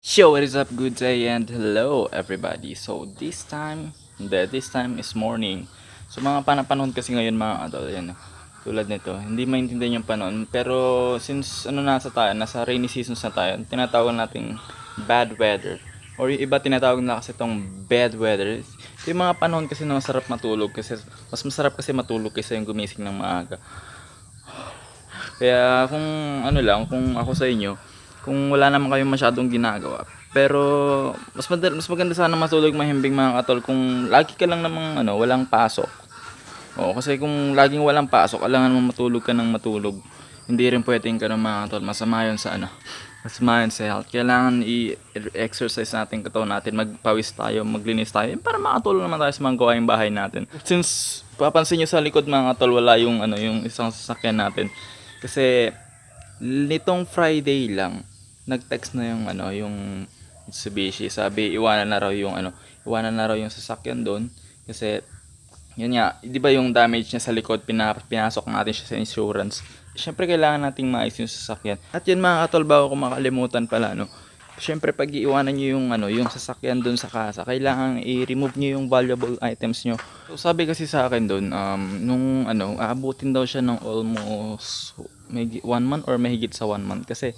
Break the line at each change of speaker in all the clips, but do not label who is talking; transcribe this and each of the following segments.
Yo, what is up? Good day and hello everybody. So this time is morning. So mga panahon kasi ngayon mga adol, yan. Tulad nito, hindi maintindihan yung panahon. Pero since nasa rainy seasons na tayo, tinatawag nating bad weather. Or yung iba tinatawag na kasi itong bad weather. Ito yung mga panahon kasi na masarap matulog kasi mas masarap kasi matulog kaysa yung gumising ng maaga. Kaya kung ako sa inyo, kung wala naman kayong masyadong ginagawa. Pero mas maganda sana matulog mahimbing mga katol kung lagi ka lang namang walang pasok. Oo, kasi kung laging walang pasok, alangan mo matulog ka ng matulog. Hindi rin pwedeng ka ng mga katol. Masama yun sa masama yun sa health. Kailangan i-exercise natin katawan natin, magpawis tayo, maglinis tayo para makatulong naman tayo sa mga gawaing bahay natin. Since papansin nyo sa likod mga katol, wala yung isang sasakyan natin. Kasi nitong Friday lang nag-text na yung Mitsubishi, sabi iwanan na raw yung sasakyan doon kasi yun nga, 'di ba yung damage niya sa likod, pinasok natin siya sa insurance. Syempre kailangan nating maayos yung sasakyan. At yun mga katol, bago ko makalimutan pala syempre pag iiwanan niyo yung sasakyan doon sa kasa, kailangan i-remove niyo yung valuable items niyo. So sabi kasi sa akin doon, aabutin daw siya ng almost may 1 month or mahigit sa 1 month kasi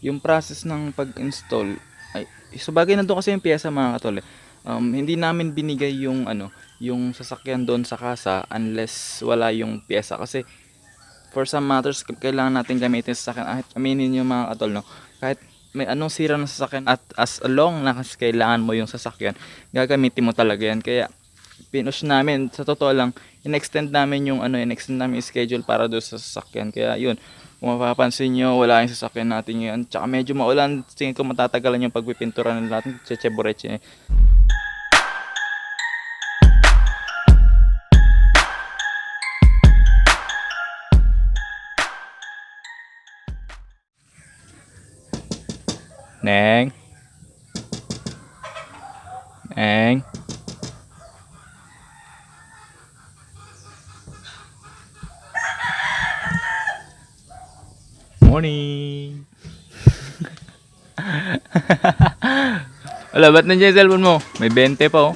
yung process ng pag-install ay sabagay nandoon kasi yung piyesa mga katol. Hindi namin binigay yung sasakyan doon sa kasa unless wala yung piyesa kasi for some matters kailangan natin gamitin sa sasakyan. Kahit aminin niyo mga katol, kahit may anong sira ng sasakyan at as long na kailangan mo yung sasakyan, gagamitin mo talaga yan. Kaya pinush namin, sa totoo lang, in-extend namin yung schedule para doon sa sasakyan. Kaya yun, kung mapapansin nyo, wala yung sasakyan natin ngayon. Tsaka medyo maulan, tingin ko matatagalan yung pagpipintura ng natin. Chechebureche. Neng. Neng. Morning. Wala, ba't nandiyan yung cellphone mo? May 20 pa oh.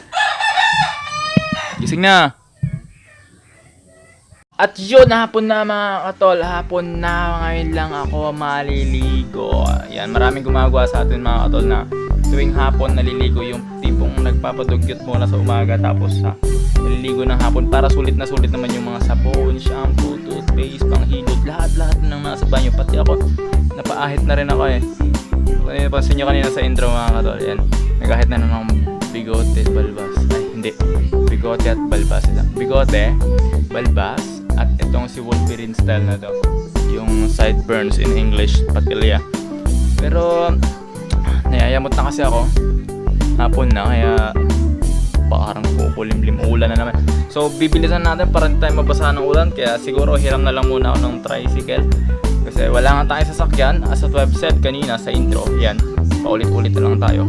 Gising na. At yun, hapon na mga katol. Hapon na, ngayon lang ako maliligo. Yan, maraming gumagawa sa atin mga katol na tuwing hapon naliligo, yung tipong nagpapadugyot muna sa umaga tapos naliligo ng hapon para sulit na sulit naman yung mga sabon, shampoo, toothpaste, panghilod, lahat ng nasa banyo. Pati ako, napaahit na rin ako eh. Pansin nyo kanina sa intro mga katol, yan, nagahit na ng bigote, balbas. Ay, hindi, bigote at balbas. Bigote, balbas, at itong si Wolverine style na to, yung sideburns in English, patilya. Pero nayayamot na kasi ako, hapon na, kaya parang kukulimlim, ulan na naman. So bibilisan natin para hindi tayo mabasa ng ulan, kaya siguro hiram na lang muna ako ng tricycle kasi wala nga tayong sasakyan. As at web said kanina sa intro, yan, paulit-ulit na lang tayo.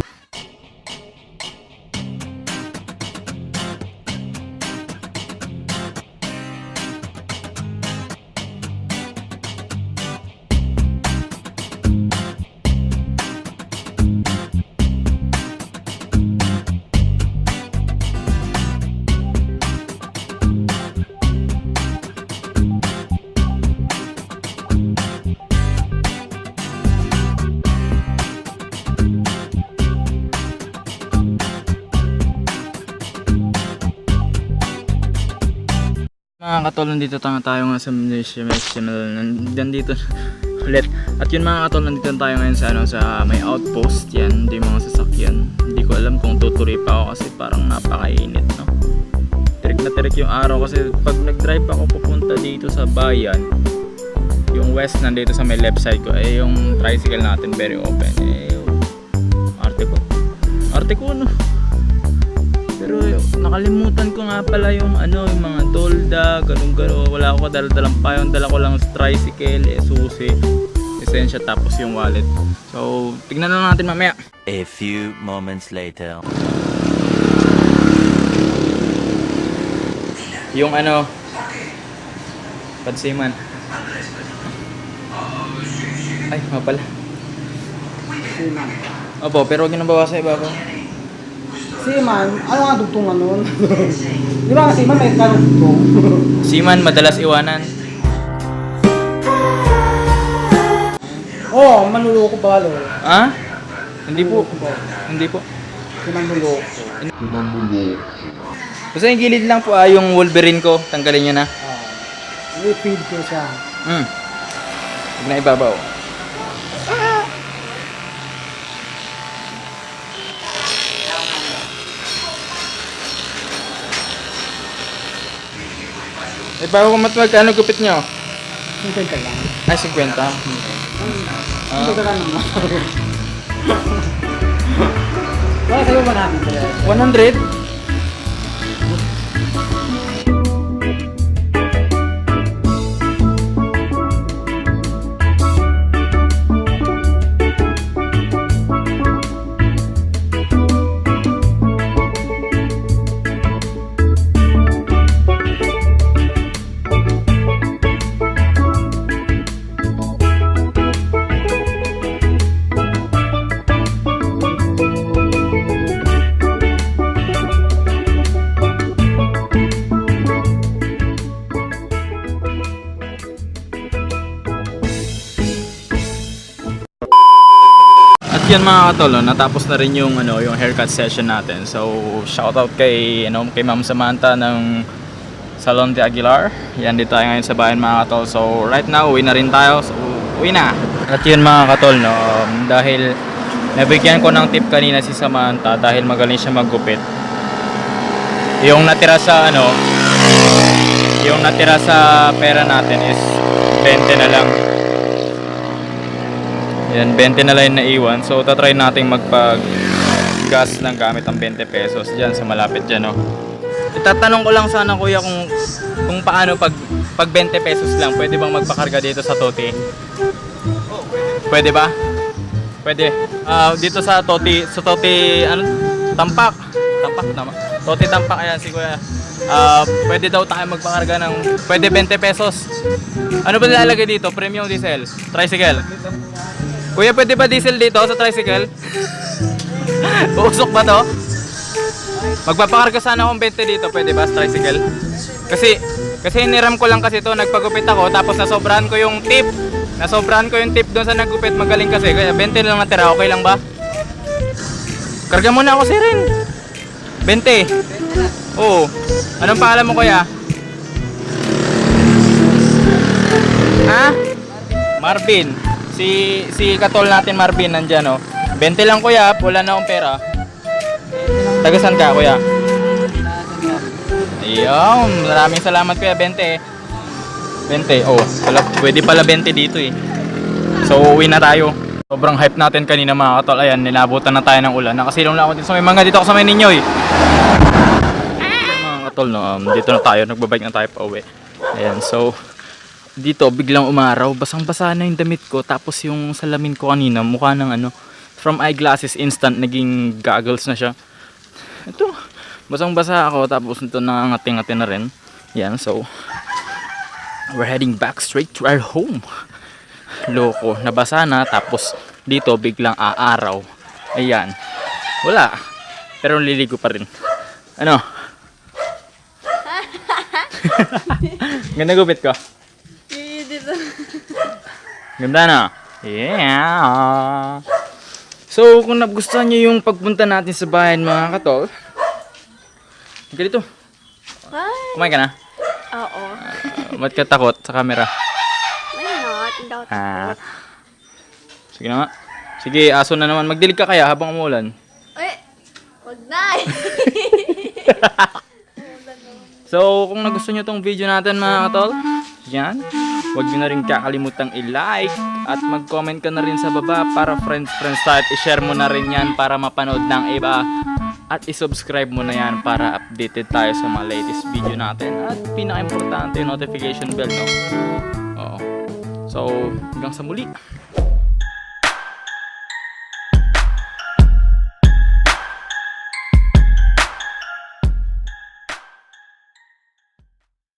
Mga katol, nandito tayo nga sa nandito ulit. At yun mga katol, nandito tayo ngayon sa may outpost. Yan, hindi mga sasakyan. Hindi ko alam kung tutuloy pa ako kasi parang napakainit, no? Tirik na tirik yung araw kasi pag nag-drive ako papunta dito sa bayan, yung west nandito sa may left side ko, yung tricycle natin very open. Arte ko no. Pero nakalimutan ko nga pala yung mga tolda, ganun. Wala ako dala-dalang payon, dala ko lang tricycle, susi, esensya, tapos yung wallet. So, tignan na natin mamaya.
A few moments later.
Yung pansiman. Ay, mapala. Opo, pero huwag nyo nang bawasan ibabaw.
Seaman, ano nga dugtungan nun? Di ba nga seaman may karugtong?
Seaman, madalas iwanan.
Oo, manluloko ba lo?
Ha? Hindi po. Hindi po.
Seaman manluloko.
Basta yung gilid lang po yung Wolverine ko. Tanggalin nyo na.
I-feed ko siya.
Huwag na ibabaw. Ibabaw ko matwag. Ano gupit nyo?
Yung kwenta lang.
Ay, 50.
Ang ganda naman. Wala sa'yo 100.
100? At yan mga katol, no, natapos na rin yung yung haircut session natin. So, shoutout kay kay Ma'am Samantha ng Salon de Aguilar. Yan, dito tayo ngayon sa bayan mga katol. So, right now, uwi na rin tayo. So, uwi na. At yun mga katol, no, dahil nabigyan ko ng tip kanina si Samantha dahil magaling siya maggupit. Yung natira sa yung natira sa pera natin is 20 na lang. Yan, 20 na lang na iwan. So, tatry natin magpag-gas ng gamit ang 20 pesos dyan sa malapit dyan, no. Itatanong ko lang sana kuya kung paano pag 20 pesos lang, pwede bang magpakarga dito sa Toti? Pwede ba? Pwede. Dito sa Toti, Tampak. Tampak tama. Toti Tampak, ayan si kuya. Pwede daw tayo magpakarga ng, pwede 20 pesos. Ano ba nilalagay dito? Premium diesel? Tricycle? Kuya, pwede ba diesel dito sa tricycle? Uusok ba to? Magpapakarga sana akong 20 dito, pwede ba sa tricycle? Kasi hiniram ko lang kasi to, nagpagupit ako, tapos nasobrahan ko yung tip. Nasobrahan ko yung tip doon sa nagupit, magaling kasi. Kaya 20 na lang natira, okay lang ba? Karga muna ako, Sirin. 20. Oo. Anong pangalan mo, kuya? Ha? Marvin. Si katol natin Marvin nandyan, oh. 20 lang kuya, wala na akong pera. Tagasan ka kuya? Ayun, maraming salamat kuya, 20. 20, oh. Pwede pala 20 dito eh. So uwi na tayo. Sobrang hype natin kanina mga katol. Ayan, nilabutan na tayo ng ulan. Nakasilong lang ako dito sa may mga dito ako sa may ninyoy. Mga katol, no, dito na tayo, nagbabike na tayo pa uwi. Ayan, so dito biglang umaraw, basang-basa na yung damit ko, tapos yung salamin ko kanina mukha ng from eyeglasses instant naging goggles na siya. Ito, basang-basa ako, tapos ito nangangating-ngati na rin. Yan, so we're heading back straight to our home. Loko, nabasa na, tapos dito biglang aaraw. Ayan, wala, pero liligo pa rin. Ano? Ganda gupit ko. Ganda na. Yeah. So, kung nagustuhan nyo yung pagpunta natin sa bayan mga katol, ganito. Kumain ka na?
Oo.
Ba't ka takot sa camera?
Why not? Hindi ako takot.
Sige na nga. Sige, aso na naman. Magdilig ka kaya habang umuulan.
Wag na.
So, kung nagustuhan nyo tong video natin mga katol, yan. Huwag nyo na rin kakalimutang i-like at mag-comment ka na rin sa baba para friends tayo at i-share mo na rin yan para mapanood ng iba at i-subscribe mo na yan para updated tayo sa mga latest video natin at pinaka-importante yung notification bell, no? Oo. So, hanggang sa muli.